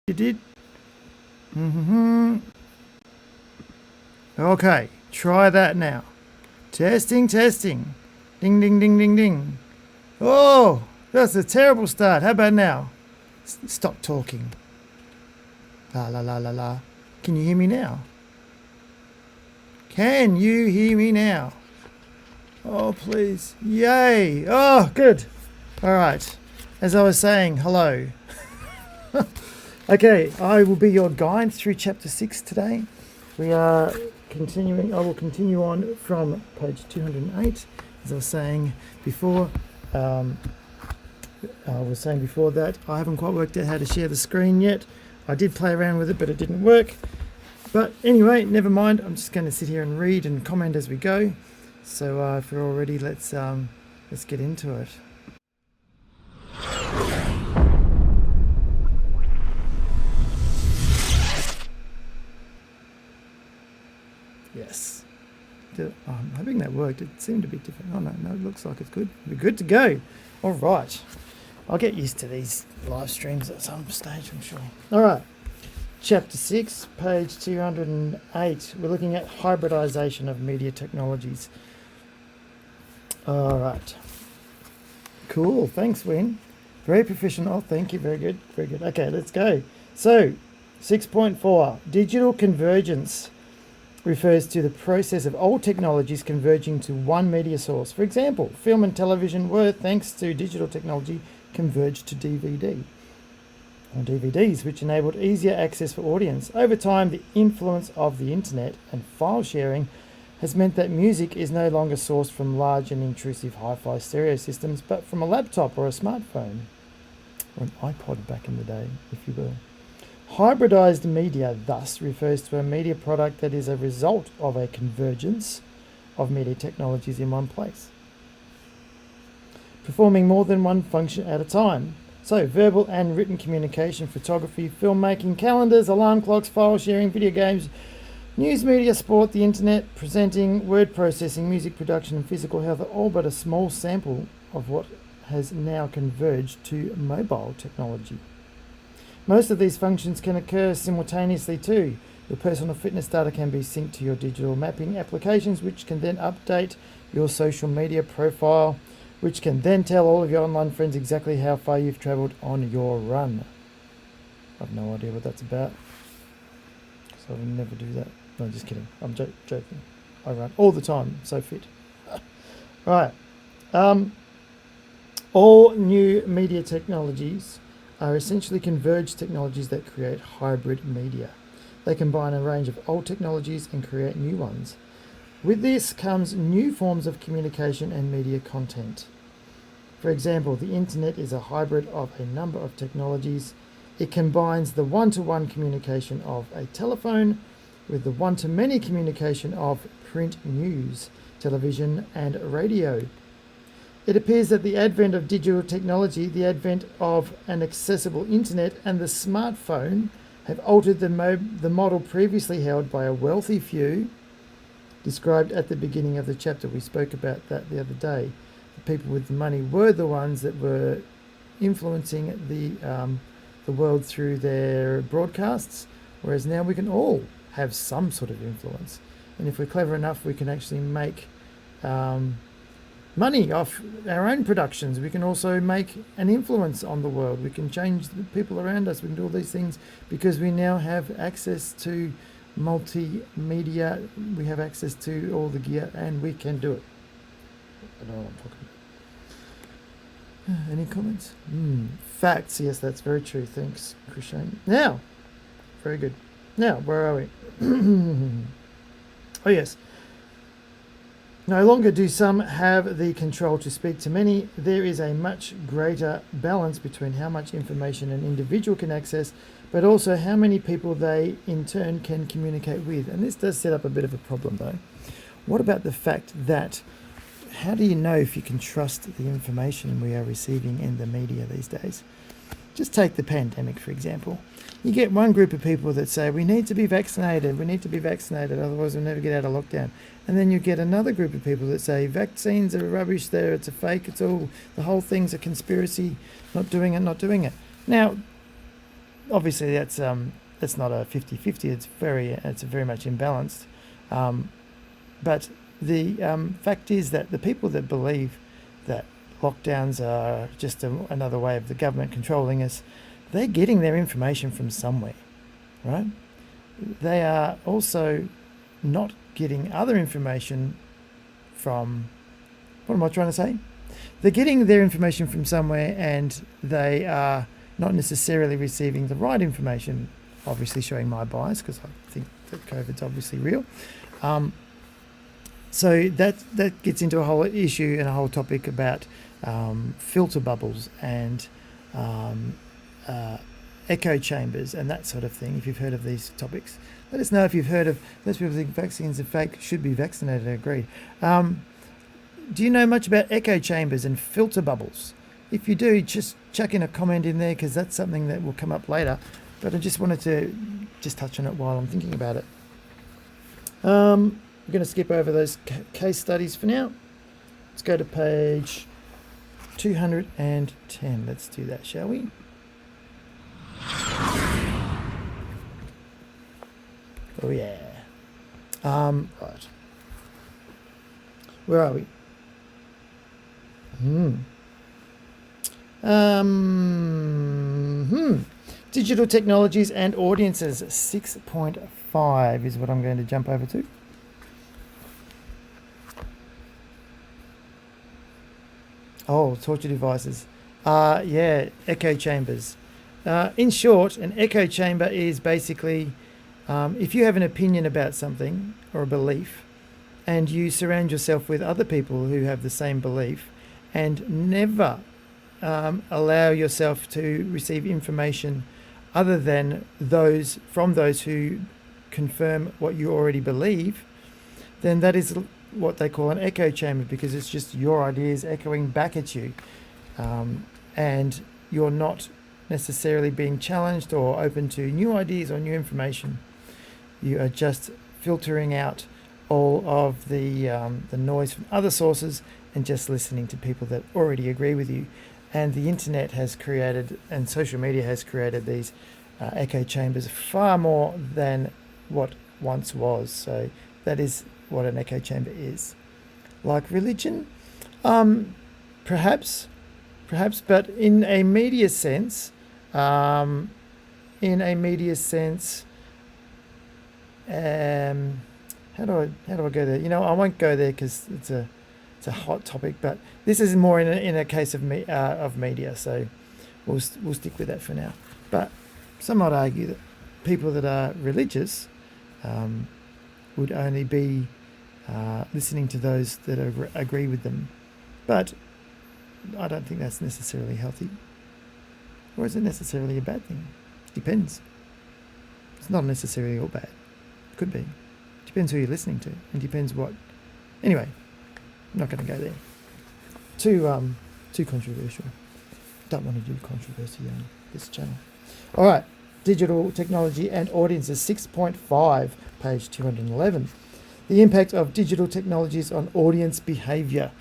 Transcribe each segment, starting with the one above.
You did? Okay, try that now. Testing. Ding, ding, ding, ding, ding. Oh, that's a terrible start. How about now? Stop talking. La la la la la. Can you hear me now? Can you hear me now? Oh, please. Yay. Oh, good. All right. As I was saying, hello. Okay, I will be your guide through chapter 6 today. We are continuing, I will continue on from page 208. As I was saying before, that I haven't quite worked out how to share the screen yet. I did play around with it, but it didn't work. But anyway, never mind. I'm just going to sit here and read and comment as we go. So if we're all ready, let's get into it. Yes. I'm hoping that worked. It seemed a bit different. Oh, no, it looks like it's good. We're good to go. All right. I'll get used to these live streams at some stage, I'm sure. All right. Chapter 6, page 208. We're looking at hybridization of media technologies. All right. Cool. Thanks, Win. Very professional. Thank you. Very good. Very good. Okay, let's go. So, 6.4. Digital convergence refers to the process of all technologies converging to one media source. For example, film and television were, thanks to digital technology, converged to DVD or DVDs, which enabled easier access for audience. Over time, the influence of the internet and file sharing has meant that music is no longer sourced from large and intrusive hi-fi stereo systems, but from a laptop or a smartphone, or an iPod back in the day, if you will. Hybridized media thus refers to a media product that is a result of a convergence of media technologies in one place, performing more than one function at a time. So verbal and written communication, photography, filmmaking, calendars, alarm clocks, file sharing, video games, news media, sport, the internet, presenting, word processing, music production and physical health are all but a small sample of what has now converged to mobile technology. Most of these functions can occur simultaneously too. Your personal fitness data can be synced to your digital mapping applications, which can then update your social media profile, which can then tell all of your online friends exactly how far you've travelled on your run. I've no idea what that's about, so I will never do that. No, just kidding. I'm joking. I run all the time, so fit. Right. All new media technologies are essentially converged technologies that create hybrid media. They combine a range of old technologies and create new ones. With this comes new forms of communication and media content. For example, the internet is a hybrid of a number of technologies. It combines the one-to-one communication of a telephone with the one-to-many communication of print news, television, and radio. It appears that the advent of digital technology, the advent of an accessible internet, and the smartphone have altered the model previously held by a wealthy few, described at the beginning of the chapter. We spoke about that the other day. The people with the money were the ones that were influencing the world through their broadcasts, whereas now we can all have some sort of influence. And if we're clever enough, we can actually make money off our own productions. We can also make an influence on the world. We can change the people around us. We can do all these things because we now have access to multimedia. We have access to all the gear and we can do it. I don't know what I'm talking about. Any comments? Facts. Yes, that's very true. Thanks, Christian. Now, very good. Now, where are we? Oh, yes. No longer do some have the control to speak to many. There is a much greater balance between how much information an individual can access, but also how many people they in turn can communicate with. And this does set up a bit of a problem though. What about the fact that how do you know if you can trust the information we are receiving in the media these days? Just take the pandemic, for example. You get one group of people that say, we need to be vaccinated, otherwise we'll never get out of lockdown. And then you get another group of people that say, vaccines are rubbish, it's a fake, the whole thing's a conspiracy, not doing it. Now, obviously that's not a 50-50. It's very much imbalanced. But the fact is that the people that believe that lockdowns are just another way of the government controlling us, they're getting their information from somewhere, right? They are also not getting other information from, what am I trying to say? They're getting their information from somewhere, and they are not necessarily receiving the right information, obviously showing my bias because I think that COVID's obviously real. So that gets into a whole issue and a whole topic about filter bubbles and echo chambers and that sort of thing. If you've heard of these topics, let us know if you've heard of. Most people think vaccines are fake, should be vaccinated. I agree. Do you know much about echo chambers and filter bubbles? If you do, just chuck in a comment in there, because that's something that will come up later. But I just wanted to just touch on it while I'm thinking about it. I'm going to skip over those case studies for now. Let's go to page 210. Let's do that, shall we? Oh yeah. Right. Where are we? Digital technologies and audiences 6.5 is what I'm going to jump over to. Oh, torture devices. Yeah, echo chambers. In short, an echo chamber is basically if you have an opinion about something or a belief, and you surround yourself with other people who have the same belief, and never allow yourself to receive information other than those who confirm what you already believe, then that is what they call an echo chamber, because it's just your ideas echoing back at you, and you're not necessarily being challenged or open to new ideas or new information. You are just filtering out all of the noise from other sources and just listening to people that already agree with you. And the internet has created, and social media has created, these echo chambers far more than what once was. So that is what an echo chamber is. Like religion, perhaps, but in a media sense, how do I go there? You know, I won't go there because it's a hot topic. But this is more in a case of media, so we'll stick with that for now. But some might argue that people that are religious would only be listening to those that agree with them. But I don't think that's necessarily healthy. Or is it necessarily a bad thing? Depends. It's not necessarily all bad. Could be. Depends who you're listening to, and depends what. Anyway, I'm not going to go there. Too controversial. Don't want to do controversy on this channel. All right, digital technology and audiences 6.5, page 211. The impact of digital technologies on audience behaviour.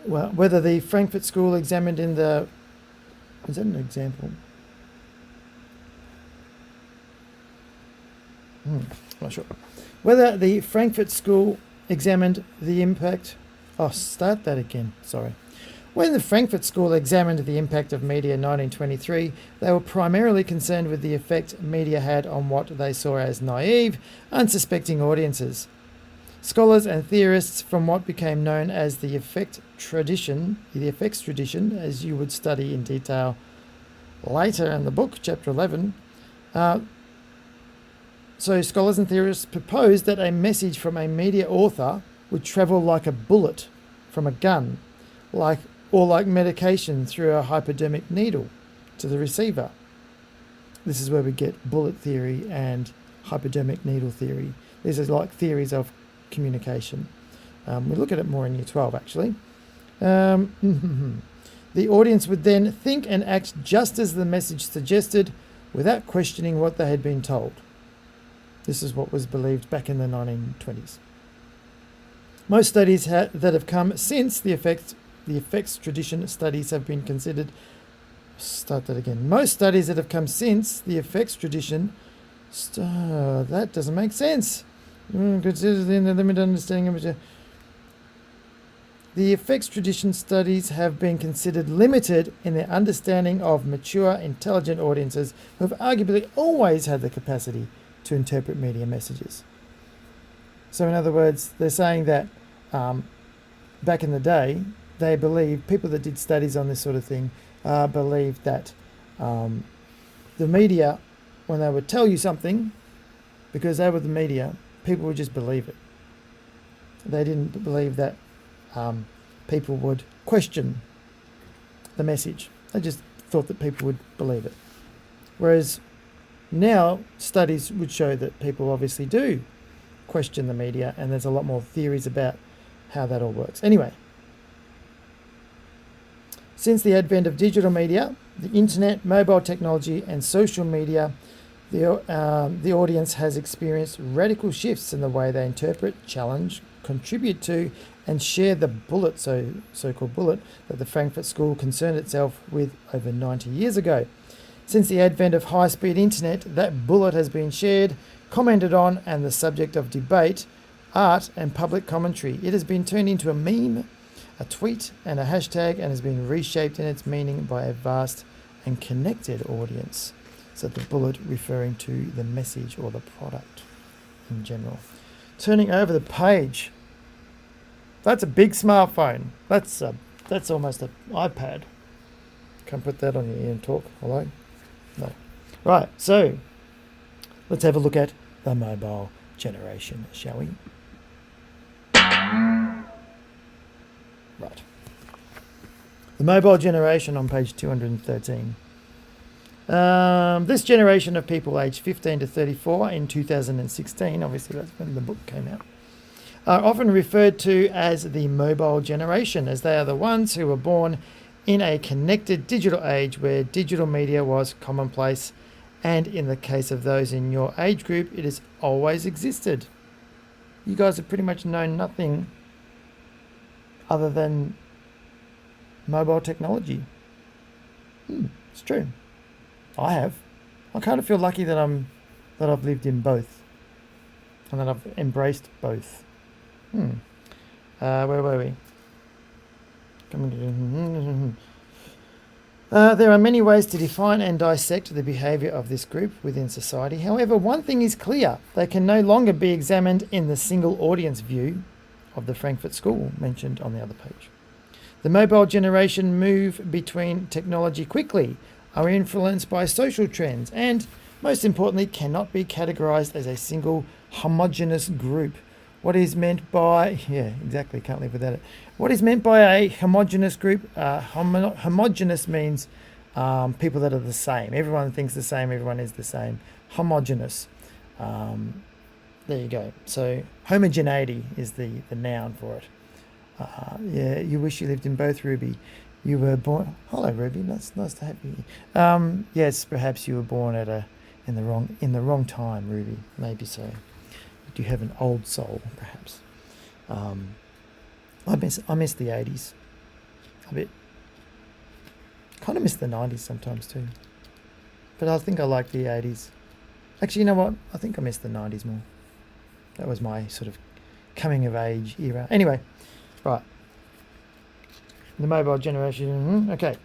Well, whether the Frankfurt School examined in the. Is that an example? Not sure. Whether the Frankfurt School examined the impact... Oh, start that again. Sorry. When the Frankfurt School examined the impact of media in 1923, they were primarily concerned with the effect media had on what they saw as naive, unsuspecting audiences. Scholars and theorists from what became known as the effects tradition, as you would study in detail later in the book, chapter 11, so scholars and theorists proposed that a message from a media author would travel like a bullet from a gun, like medication through a hypodermic needle to the receiver. This is where we get bullet theory and hypodermic needle theory. These are like theories of communication. We look at it more in Year 12, actually. The audience would then think and act just as the message suggested, without questioning what they had been told. This is what was believed back in the 1920s. Most studies that have come since the effects tradition studies have been considered Start that again. Most studies that have come since the effects tradition, that doesn't make sense. Consider the limited understanding of it. The effects tradition studies have been considered limited in their understanding of mature, intelligent audiences who have arguably always had the capacity to interpret media messages. So in other words, they're saying that back in the day, they believed, people that did studies on this sort of thing, believed that the media, when they would tell you something, because they were the media, people would just believe it. They didn't believe that people would question the message. They just thought that people would believe it. Whereas now studies would show that people obviously do question the media, and there's a lot more theories about how that all works. Anyway, since the advent of digital media, the internet, mobile technology, and social media, the audience has experienced radical shifts in the way they interpret, challenge, contribute to, and share the bullet, so-called bullet, that the Frankfurt School concerned itself with over 90 years ago. Since the advent of high-speed internet, that bullet has been shared, commented on, and the subject of debate, art, and public commentary. It has been turned into a meme, a tweet, and a hashtag, and has been reshaped in its meaning by a vast and connected audience. So the bullet referring to the message or the product in general. Turning over the page. That's a big smartphone. That's almost an iPad. Can't put that on your ear and talk. Hello? No. Right, so let's have a look at the mobile generation, shall we? Right. The mobile generation on page 213. This generation of people aged 15 to 34 in 2016, obviously that's when the book came out, are often referred to as the mobile generation, as they are the ones who were born in a connected digital age where digital media was commonplace, and in the case of those in your age group, it has always existed. You guys have pretty much known nothing other than mobile technology. It's true. I have. I kind of feel lucky that I've lived in both, and that I've embraced both. Where were we? There are many ways to define and dissect the behaviour of this group within society. However, one thing is clear: they can no longer be examined in the single audience view of the Frankfurt School mentioned on the other page. The mobile generation move between technology quickly, are influenced by social trends, and, most importantly, cannot be categorized as a single homogeneous group. What is meant by... Yeah, exactly, can't live without it. What is meant by a homogeneous group? Homogeneous means people that are the same. Everyone thinks the same, everyone is the same. Homogeneous. There you go. So homogeneity is the noun for it. Yeah, you wish you lived in both, Ruby. You were born... Hello, Ruby. Nice to have you. Yes, perhaps you were born in the wrong time, Ruby. Maybe so. Do you have an old soul, perhaps? I miss the 80s a bit. Kind of miss the 90s sometimes too. But I think I like the 80s. Actually, you know what? I think I miss the 90s more. That was my sort of coming of age era. Anyway, right. The mobile generation. Okay.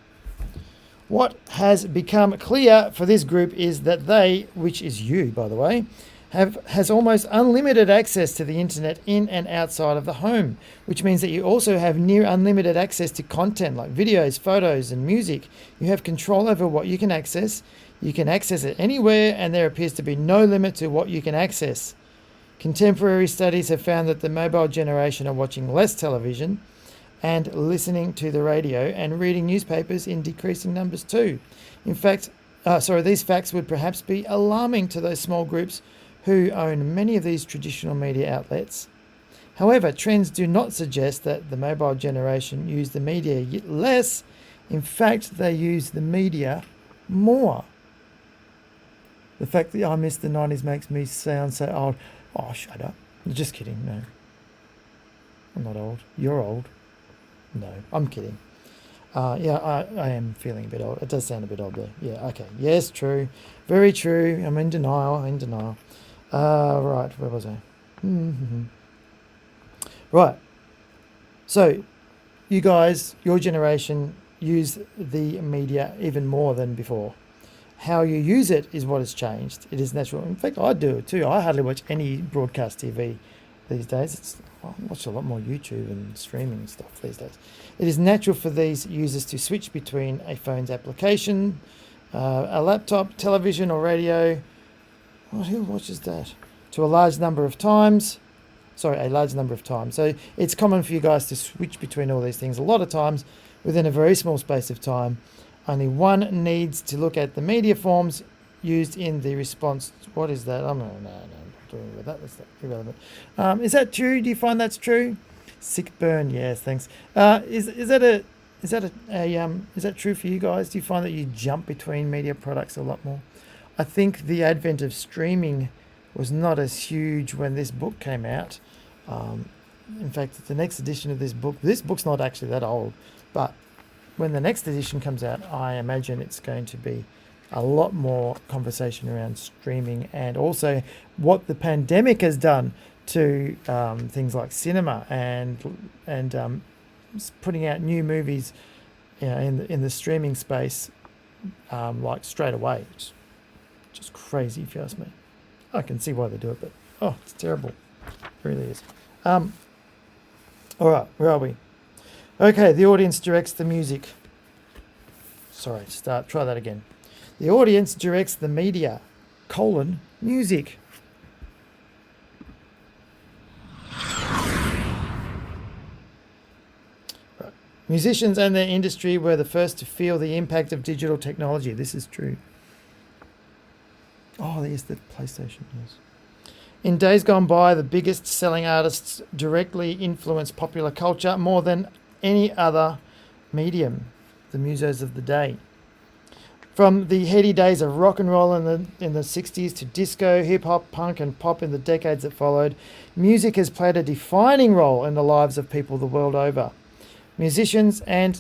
What has become clear for this group is that they, which is you, by the way, has almost unlimited access to the internet in and outside of the home, which means that you also have near unlimited access to content like videos, photos, and music. You have control over what you can access. You can access it anywhere, and there appears to be no limit to what you can access. Contemporary studies have found that the mobile generation are watching less television and listening to the radio and reading newspapers in decreasing numbers too. In fact, these facts would perhaps be alarming to those small groups who own many of these traditional media outlets. However, trends do not suggest that the mobile generation use the media less. In fact, they use the media more. The fact that I miss the 90s makes me sound so old. Oh, shut up. Just kidding, no. I'm not old. You're old. No, I'm kidding. Yeah, I am feeling a bit old. It does sound a bit old there. Yeah, okay. Yes, true. Very true. I'm in denial. In denial. Right, where was I? Right. So, you guys, your generation, use the media even more than before. How you use it is what has changed. It is natural. In fact, I do it too. I hardly watch any broadcast TV these days. I watch a lot more YouTube and streaming stuff these days. It is natural for these users to switch between a phone's application, a laptop, television, or radio. Who watches that? To a large number of times. A large number of times. So it's common for you guys to switch between all these things a lot of times within a very small space of time. Only one needs to look at the media forms used in the response. What is that? No, I'm not doing with that. That's irrelevant. Is that true? Do you find that's true? Sick burn. Yes, thanks. Is that true for you guys? Do you find that you jump between media products a lot more? I think the advent of streaming was not as huge when this book came out. In fact, the next edition of this book's not actually that old, but when the next edition comes out, I imagine it's going to be a lot more conversation around streaming and also what the pandemic has done to things like cinema and putting out new movies, in the streaming space, like straight away. It's just crazy if you ask me. I can see why they do it, but it's terrible. It really is. All right, where are we? Okay, the audience directs the music. Try that again. The audience directs the media, music. Right. Musicians and their industry were the first to feel the impact of digital technology. This is true. Oh, there's the PlayStation, yes. In days gone by, the biggest selling artists directly influenced popular culture more than any other medium, the musos of the day. From the heady days of rock and roll in the 60s to disco, hip-hop, punk and pop in the decades that followed, music has played a defining role in the lives of people the world over. Musicians and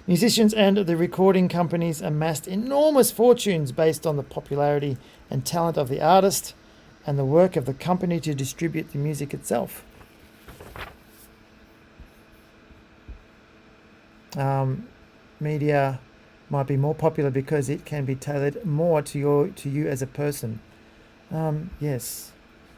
the recording companies amassed enormous fortunes based on the popularity and talent of the artist and the work of the company to distribute the music itself. Media might be more popular because it can be tailored more to you as a person. Yes,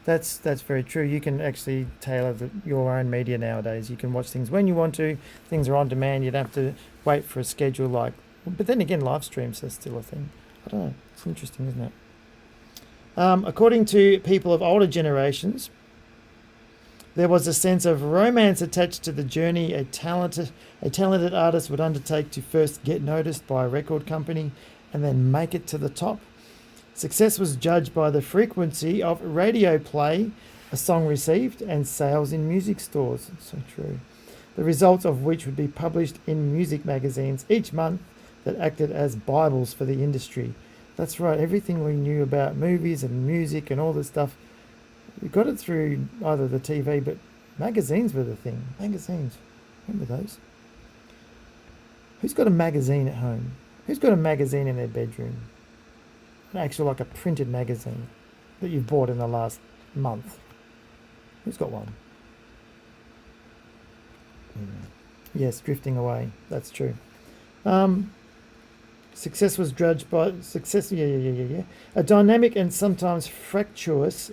that's very true. You can actually tailor your own media nowadays. You can watch things when you want to. Things are on demand. You don't have to wait for a schedule but then again, live streams are still a thing. I don't know. It's interesting, isn't it? According to people of older generations, there was a sense of romance attached to the journey a talented artist would undertake to first get noticed by a record company and then make it to the top. Success was judged by the frequency of radio play a song received and sales in music stores. So true. The results of which would be published in music magazines each month that acted as Bibles for the industry. That's right, everything we knew about movies and music and all this stuff, we got it through either the TV, but magazines were the thing. Magazines. Remember those? Who's got a magazine at home? Who's got a magazine in their bedroom? Actually, like a printed magazine that you've bought in the last month. Who's got one? Yes, drifting away. That's true. Success was judged by success. Yeah. A dynamic and sometimes fractious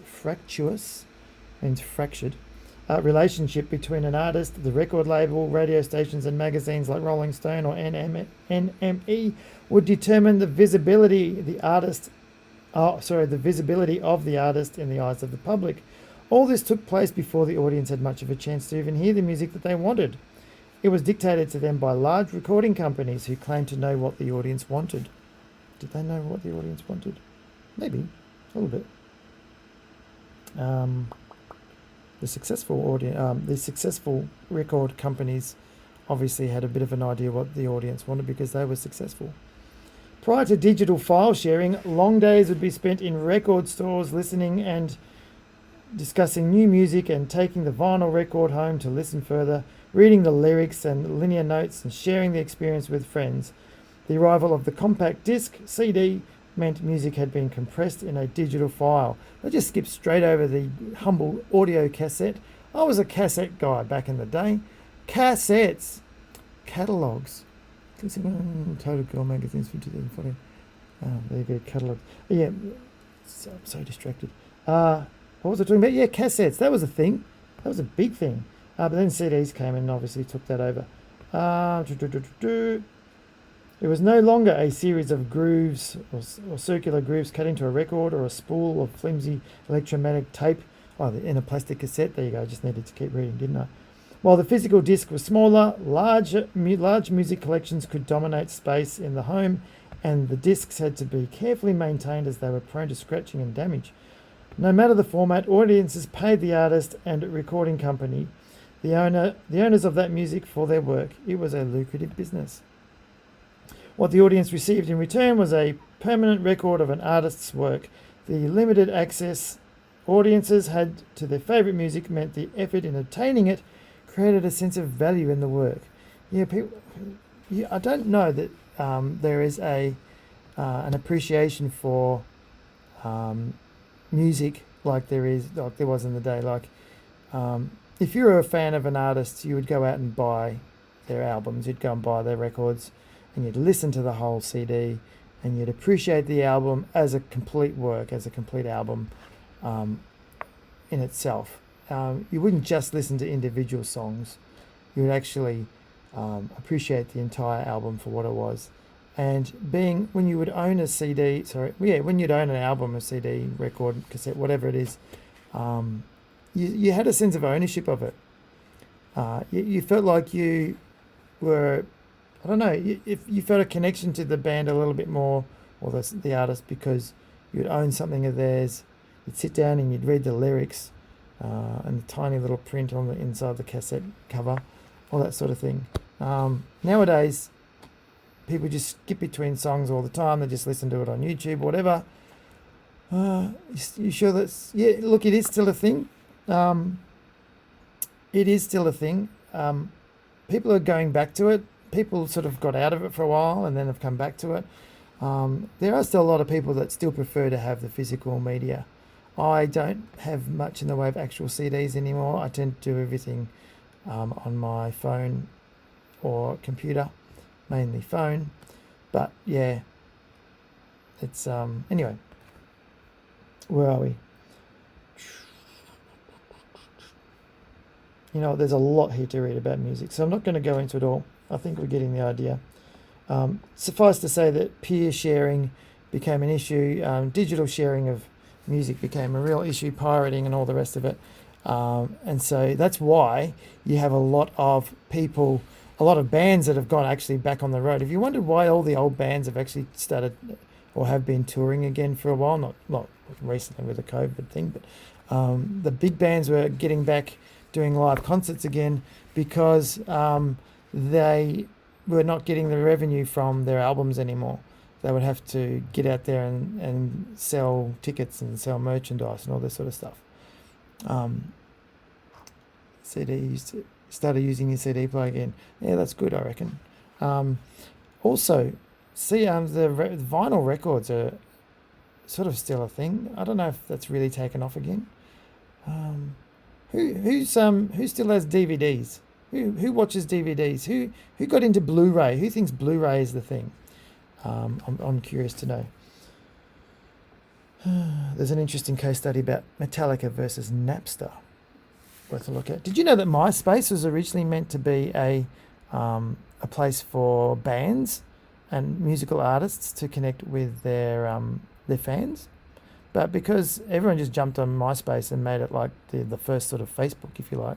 means fractured, relationship between an artist, the record label, radio stations, and magazines like Rolling Stone or NME would determine the visibility of the artist in the eyes of the public. All this took place before the audience had much of a chance to even hear the music that they wanted. It was dictated to them by large recording companies who claimed to know what the audience wanted. Did they know what the audience wanted? Maybe, a little bit. The successful record companies obviously had a bit of an idea what the audience wanted because they were successful. Prior to digital file sharing, long days would be spent in record stores listening and discussing new music and taking the vinyl record home to listen further reading the lyrics and linear notes and sharing the experience with friends. The arrival of the compact disc, CD, meant music had been compressed in a digital file. They just skipped straight over the humble audio cassette. I was a cassette guy back in the day. Cassettes. Catalogues. Total Girl magazines from 2014. There you go, catalogue. Yeah, so distracted. What was I talking about? Yeah, cassettes. That was a thing. That was a big thing. But then CDs came and obviously took that over. It was no longer a series of grooves or circular grooves cut into a record or a spool of flimsy electromagnetic tape. Oh, in a plastic cassette. There you go. I just needed to keep reading, didn't I? While the physical disc was smaller, large music collections could dominate space in the home, and the discs had to be carefully maintained as they were prone to scratching and damage. No matter the format, audiences paid the artist and recording company, the owners of that music, for their work. It was a lucrative business. What the audience received in return was a permanent record of an artist's work. The limited access audiences had to their favourite music meant the effort in obtaining it created a sense of value in the work. I don't know that there is an appreciation for music like there was in the day. Like if you were a fan of an artist, you would go out and buy their albums. You'd go and buy their records, and you'd listen to the whole CD, and you'd appreciate the album as a complete work, as a complete album in itself. You wouldn't just listen to individual songs. You would actually appreciate the entire album for what it was. And when you'd own an album, a CD, record, cassette, whatever it is, you had a sense of ownership of it. You felt like you were, I don't know, you felt a connection to the band a little bit more, or the artist, because you'd own something of theirs. You'd sit down and you'd read the lyrics and the tiny little print on the inside the cassette cover, all that sort of thing. Nowadays, people just skip between songs all the time. They just listen to it on YouTube or whatever. You sure that's... Yeah, look, it is still a thing. It is still a thing. People are going back to it. People sort of got out of it for a while and then have come back to it. There are still a lot of people that still prefer to have the physical media. I don't have much in the way of actual CDs anymore. I tend to do everything on my phone or computer, mainly phone. But yeah, it's anyway. Where are we? You know, there's a lot here to read about music, so I'm not going to go into it all. I think we're getting the idea. Suffice to say that peer sharing became an issue. Digital sharing of music became a real issue, pirating and all the rest of it. And so that's why you have a lot of bands that have gone actually back on the road. If you wondered why all the old bands have actually started or have been touring again for a while, not recently with the COVID thing, but the big bands were getting back doing live concerts again because they were not getting the revenue from their albums anymore. They would have to get out there and sell tickets and sell merchandise and all this sort of stuff. Started using your CD player again. Yeah, that's good, I reckon. Also, the vinyl records are sort of still a thing. I don't know if that's really taken off again. Who still has DVDs? Who watches DVDs? Who got into Blu-ray? Who thinks Blu-ray is the thing? I'm curious to know. There's an interesting case study about Metallica versus Napster. Worth a look at. Did you know that MySpace was originally meant to be a place for bands and musical artists to connect with their fans? But because everyone just jumped on MySpace and made it like the first sort of Facebook, if you like,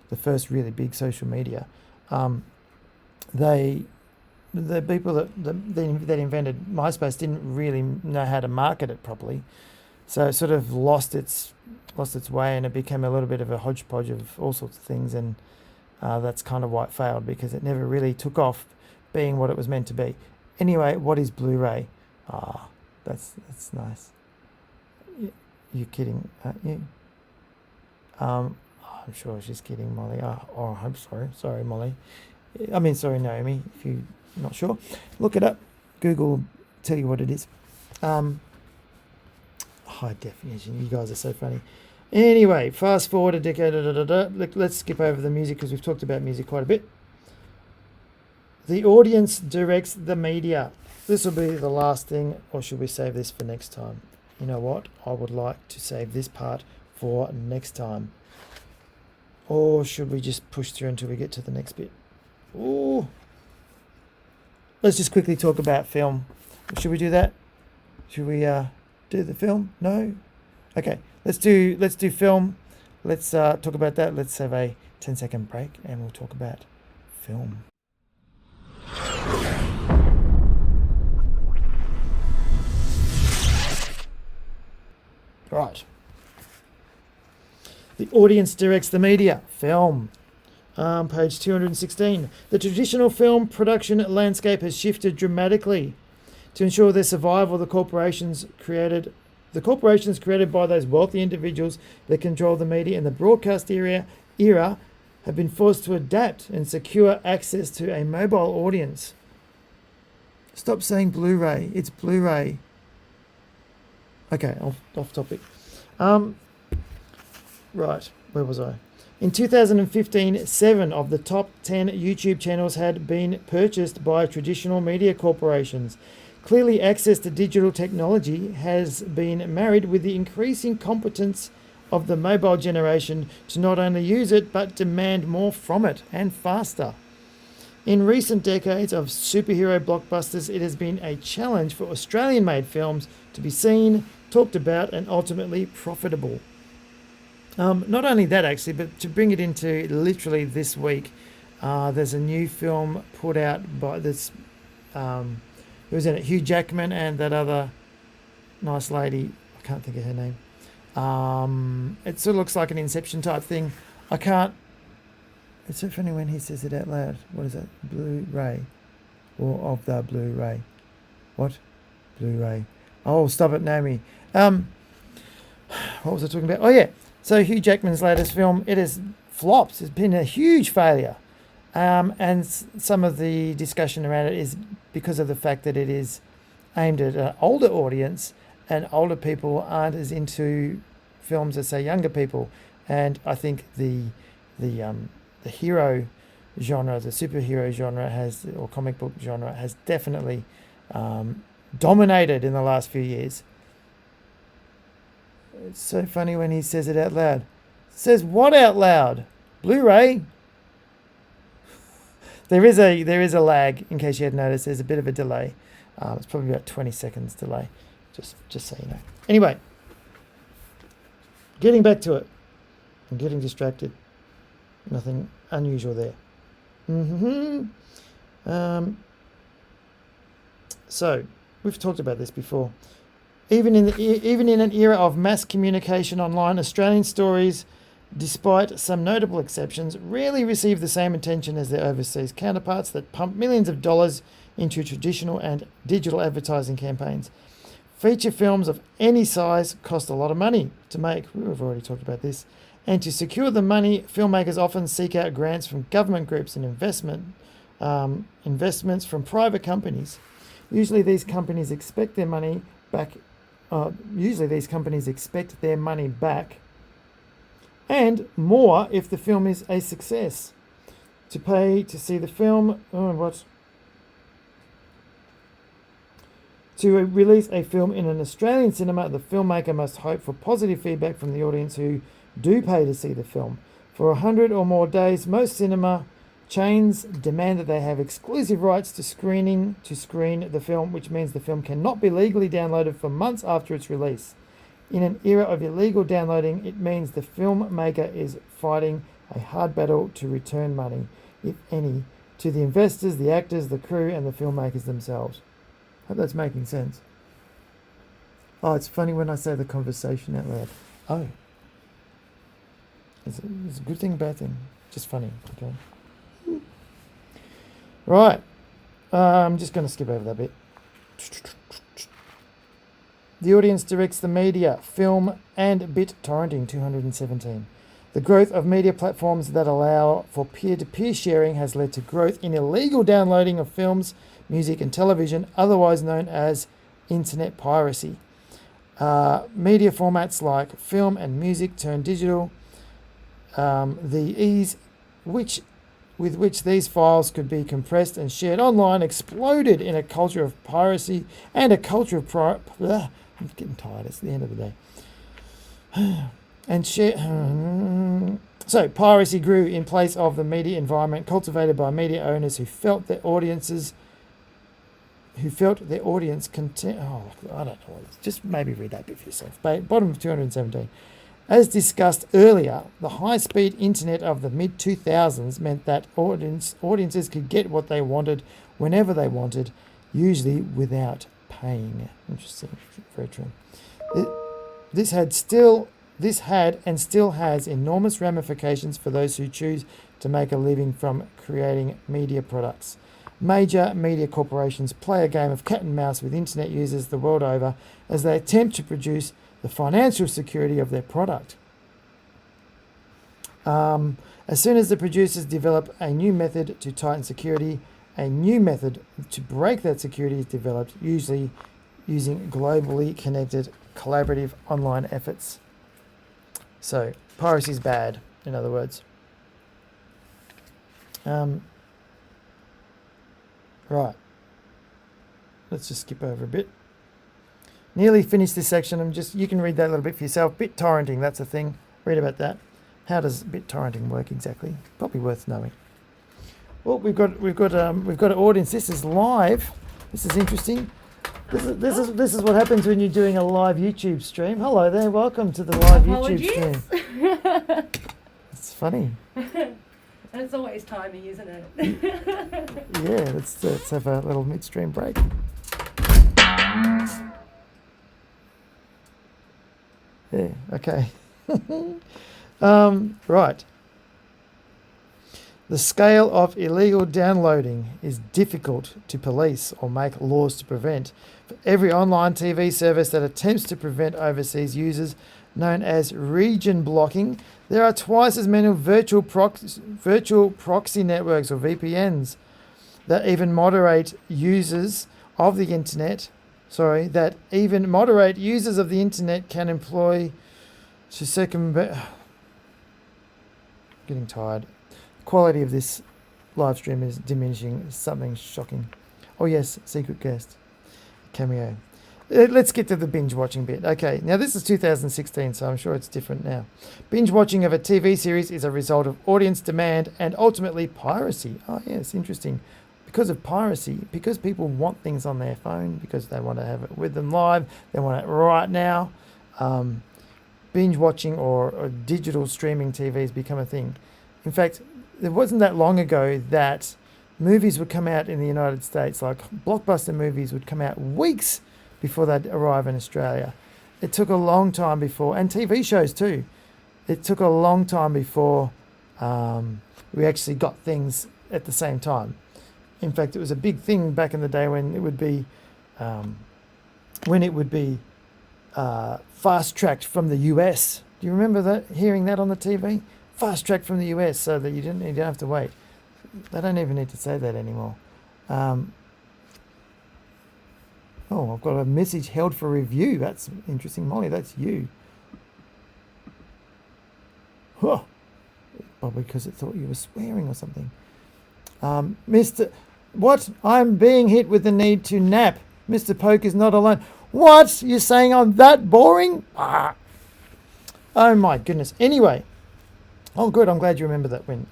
the first really big social media, the people that invented MySpace didn't really know how to market it properly, so it sort of lost its way, and it became a little bit of a hodgepodge of all sorts of things, and that's kind of why it failed, because it never really took off being what it was meant to be. Anyway, what is Blu-ray? That's nice. You're kidding, aren't you? I'm sure she's kidding, Molly. I'm sorry. Sorry, Molly. Sorry, Naomi, if you're not sure. Look it up. Google will tell you what it is. High definition. You guys are so funny. Anyway, fast forward a decade. Let's skip over the music because we've talked about music quite a bit. The audience directs the media. This will be the last thing, or should we save this for next time? You know what? I would like to save this part for next time. Or should we just push through until we get to the next bit? Ooh. Let's just quickly talk about film. Should we do that? Should we do the film? No? Okay, let's do film. Let's talk about that. Let's have a 10-second break and we'll talk about film. Right. The audience directs the media. Film. Page 216. The traditional film production landscape has shifted dramatically. To ensure their survival, the corporations created by those wealthy individuals that control the media in the broadcast era have been forced to adapt and secure access to a mobile audience. Stop saying Blu-ray. It's Blu-ray. Okay, off topic. Right, where was I? In 2015, 7 of the top 10 YouTube channels had been purchased by traditional media corporations. Clearly, access to digital technology has been married with the increasing competence of the mobile generation to not only use it, but demand more from it, and faster. In recent decades of superhero blockbusters, it has been a challenge for Australian-made films to be seen, talked about, and ultimately profitable. Not only that, actually, but to bring it into literally this week, there's a new film put out by this... who was in it? Hugh Jackman and that other nice lady. I can't think of her name. It sort of looks like an Inception type thing. I can't... It's so funny when he says it out loud. What is it? Blu-ray. Or of the Blu-ray. What? Blu-ray. Oh, stop it, Naomi. What was I talking about? Oh, yeah. So Hugh Jackman's latest film, it has flopped. It's been a huge failure. And some of the discussion around it is because of the fact that it is aimed at an older audience, and older people aren't as into films as, say, younger people. And I think the hero genre, the superhero genre or comic book genre has definitely dominated in the last few years. It's so funny when he says it out loud. Says what out loud? Blu-ray? There is a lag, in case you had noticed. There's a bit of a delay. It's probably about 20 seconds delay, just so you know. Anyway, getting back to it. I'm getting distracted. Nothing unusual there. So, we've talked about this before. Even in an era of mass communication online, Australian stories, despite some notable exceptions, rarely receive the same attention as their overseas counterparts that pump millions of dollars into traditional and digital advertising campaigns. Feature films of any size cost a lot of money to make. We've already talked about this. And to secure the money, filmmakers often seek out grants from government groups and investments from private companies. Usually these companies expect their money back. And more if the film is a success. To pay to see the film, to release a film in an Australian cinema, the filmmaker must hope for positive feedback from the audience who do pay to see the film. For 100 or more days, most cinema chains demand that they have exclusive rights to screen the film, which means the film cannot be legally downloaded for months after its release. In an era of illegal downloading, it means the filmmaker is fighting a hard battle to return money, if any, to the investors, the actors, the crew, and the filmmakers themselves. Hope that's making sense. Oh, it's funny when I say the conversation out loud. Oh. It's a good thing, bad thing. Just funny, okay? Right. I'm just going to skip over that bit. The audience directs the media, film and bit torrenting, 217. The growth of media platforms that allow for peer-to-peer sharing has led to growth in illegal downloading of films, music, and television, otherwise known as internet piracy. Media formats like film and music turned digital. The ease with which these files could be compressed and shared online exploded in a culture of piracy and a culture of I'm getting tired. It's the end of the day. So piracy grew in place of the media environment cultivated by media owners who felt their audience content. Oh, I don't know. Just maybe read that bit for yourself. Bottom of 217. As discussed earlier, the high-speed internet of the mid-2000s meant that audiences could get what they wanted whenever they wanted, usually without paying. Interesting. Very true. This had and still has enormous ramifications for those who choose to make a living from creating media products. Major media corporations play a game of cat and mouse with internet users the world over as they attempt to produce the financial security of their product. As soon as the producers develop a new method to tighten security, a new method to break that security is developed, usually using globally connected collaborative online efforts. So piracy is bad, in other words. Right. Let's just skip over a bit. Nearly finished this section. You can read that a little bit for yourself. BitTorrenting, that's a thing. Read about that. How does BitTorrenting work exactly? Probably worth knowing. Well, we've got an audience. This is live. This is interesting. This is what happens when you're doing a live YouTube stream. Hello there. Welcome to the live YouTube stream. It's funny. It's always timing, isn't it? Yeah. Let's have a little midstream break. Yeah, okay. Right. The scale of illegal downloading is difficult to police or make laws to prevent. For every online TV service that attempts to prevent overseas users, known as region blocking, there are twice as many virtual proxy networks or VPNs that even moderate users of the internet can employ to circumvent. Getting tired. The quality of this live stream is diminishing. Something shocking. Oh yes, secret guest, cameo. Let's get to the binge watching bit. Okay, now this is 2016, so I'm sure it's different now. Binge watching of a TV series is a result of audience demand and ultimately piracy. Oh yes, interesting. Because of piracy, because people want things on their phone, because they want to have it with them live, they want it right now. Binge watching or digital streaming TV has become a thing. In fact, it wasn't that long ago that movies would come out in the United States, like blockbuster movies would come out weeks before they'd arrive in Australia. It took a long time before, and TV shows too. It took a long time before we actually got things at the same time. In fact, it was a big thing back in the day when it would be fast-tracked from the US. Do you remember that? Hearing that on the TV? Fast-tracked from the US so that you don't have to wait. They don't even need to say that anymore. I've got a message held for review. That's interesting. Molly, that's you. Huh. Probably because it thought you were swearing or something. What? I'm being hit with the need to nap. Mr. Poke is not alone. What? You're saying I'm that boring? Ah. Oh my goodness. Anyway. Oh good, I'm glad you remember that win.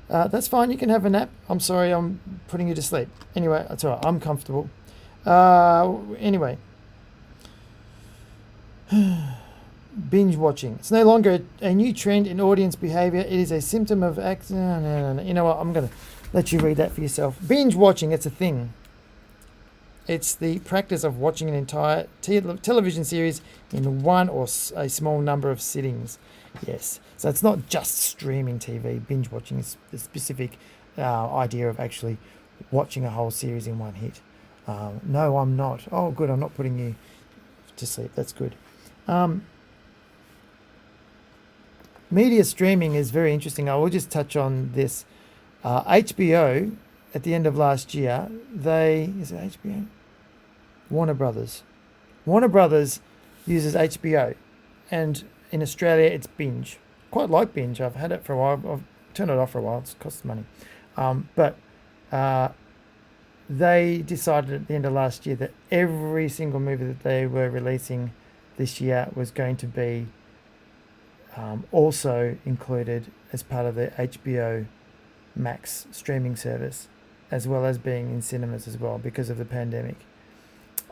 That's fine, you can have a nap. I'm sorry I'm putting you to sleep. Anyway, that's all right, I'm comfortable. Anyway. Binge watching. It's no longer a new trend in audience behavior. It is a symptom of No. You know what? I'm going to let you read that for yourself. Binge watching, it's a thing. It's the practice of watching an entire television series in one or a small number of sittings. Yes. So it's not just streaming TV. Binge watching is the specific idea of actually watching a whole series in one hit. No, I'm not. Oh, good. I'm not putting you to sleep. That's good. media streaming is very interesting. I will just touch on this. HBO, at the end of last year, is it HBO? Warner Brothers. Warner Brothers uses HBO, and in Australia it's Binge. Quite like Binge. I've had it for a while. I've turned it off for a while. It costs money. But they decided at the end of last year that every single movie that they were releasing this year was going to be also included as part of the HBO Max streaming service, as well as being in cinemas as well because of the pandemic.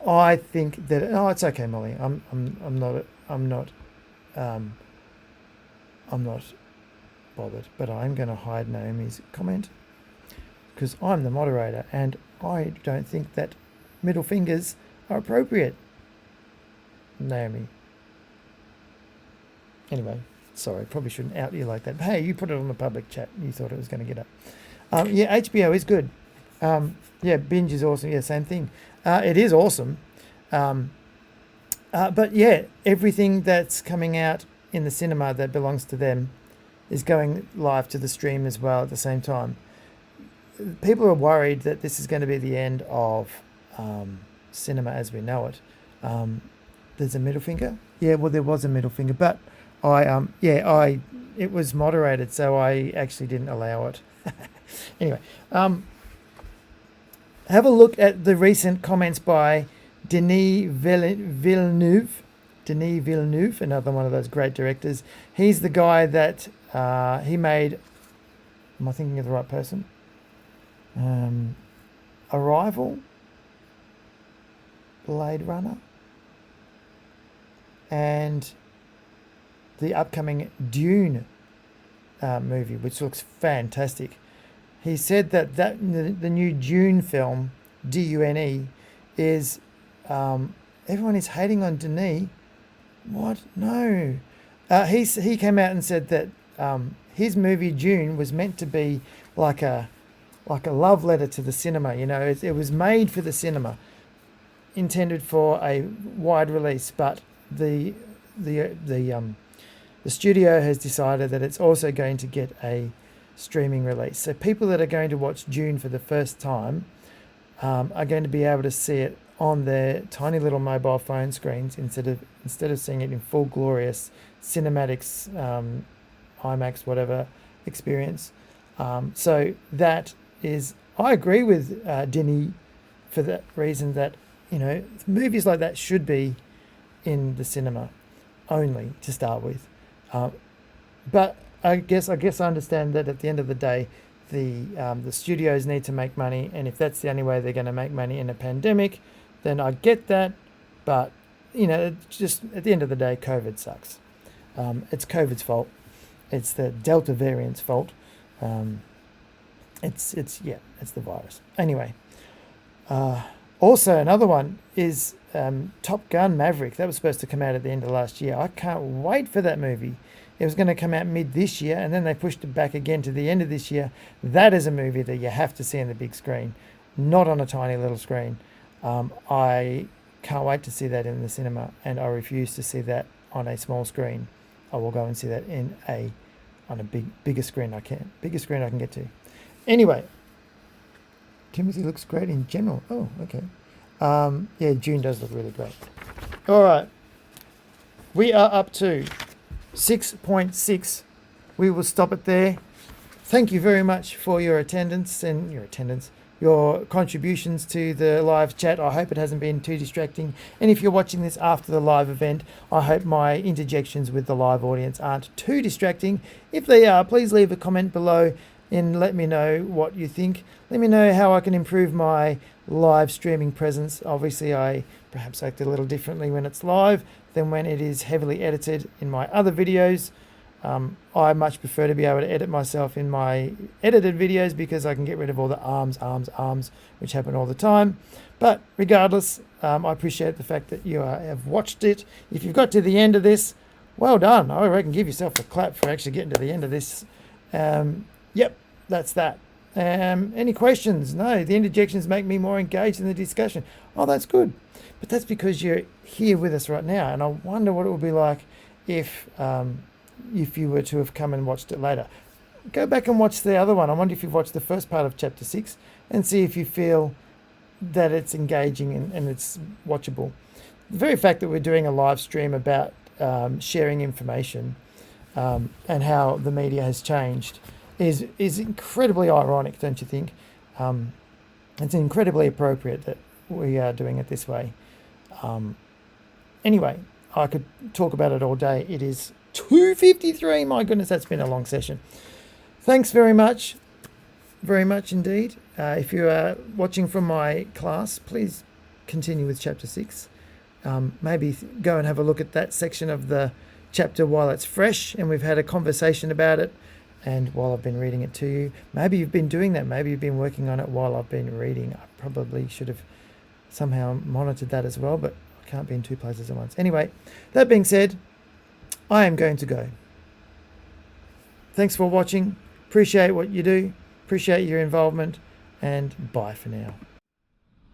I think that it's okay, Molly. I'm not bothered, but I'm going to hide Naomi's comment because I'm the moderator and I don't think that middle fingers are appropriate. Naomi. Anyway, sorry, probably shouldn't out you like that. Hey, you put it on the public chat. You thought it was going to get up. Yeah, HBO is good. Yeah, Binge is awesome. Yeah, same thing. It is awesome. But yeah, everything that's coming out in the cinema that belongs to them is going live to the stream as well at the same time. People are worried that this is going to be the end of cinema as we know it. There's a middle finger. Yeah, well, there was a middle finger, but it was moderated, so I actually didn't allow it. Anyway, have a look at the recent comments by Denis Villeneuve. Denis Villeneuve, another one of those great directors. He's the guy that he made. Am I thinking of the right person? Arrival, Blade Runner, and the upcoming Dune movie, which looks fantastic. He said that the new Dune film, Dune, is everyone is hating on Denis. What? No. He came out and said that his movie Dune was meant to be like a love letter to the cinema. You know, it was made for the cinema, intended for a wide release, but the studio has decided that it's also going to get a streaming release. So people that are going to watch Dune for the first time are going to be able to see it on their tiny little mobile phone screens instead of seeing it in full glorious cinematics, IMAX, whatever experience. So that is, I agree with Denis for that reason that, you know, movies like that should be in the cinema only to start with. But I guess I understand that at the end of the day, the studios need to make money, and if that's the only way they're going to make money in a pandemic, then I get that. But you know, just at the end of the day, COVID sucks. It's COVID's fault. It's the Delta variant's fault. It's the virus. Anyway, also another one is Top Gun Maverick. That was supposed to come out at the end of last year. I can't wait for that movie. It was going to come out mid this year, and then they pushed it back again to the end of this year. That is a movie that you have to see on the big screen, not on a tiny little screen. I can't wait to see that in the cinema, and I refuse to see that on a small screen. I will go and see that on a bigger screen I can. Biggest screen I can get to. Anyway, Timothy looks great in general. Oh, okay. Yeah, June does look really great. All right. We are up to 6.6. We will stop it there. Thank you very much for your attendance, your contributions to the live chat. I hope it hasn't been too distracting. And if you're watching this after the live event, I hope my interjections with the live audience aren't too distracting. If they are, please leave a comment below and let me know what you think. Let me know how I can improve my live streaming presence. Obviously, I perhaps act a little differently when it's live than when it is heavily edited in my other videos. I much prefer to be able to edit myself in my edited videos because I can get rid of all the arms, which happen all the time. But regardless, I appreciate the fact that you have watched it. If you've got to the end of this, well done. I reckon give yourself a clap for actually getting to the end of this. Yep, that's that. Any questions? No, the interjections make me more engaged in the discussion. Oh, that's good. But that's because you're here with us right now, and I wonder what it would be like if if you were to have come and watched it later. Go back and watch the other one. I wonder if you've watched the first part of chapter 6 and see if you feel that it's engaging and it's watchable. The very fact that we're doing a live stream about sharing information and how the media has changed is incredibly ironic, don't you think? It's incredibly appropriate that we are doing it this way. Anyway, I could talk about it all day. It is 2:53. My goodness, that's been a long session. Thanks very much indeed. If you are watching from my class, please continue with chapter 6. Maybe go and have a look at that section of the chapter while it's fresh and we've had a conversation about it, and while I've been reading it to you. Maybe you've been doing that. Maybe you've been working on it while I've been reading. I probably should have somehow monitored that as well, but I can't be in two places at once. Anyway, that being said, I am going to go. Thanks for watching. Appreciate what you do. Appreciate your involvement, and bye for now.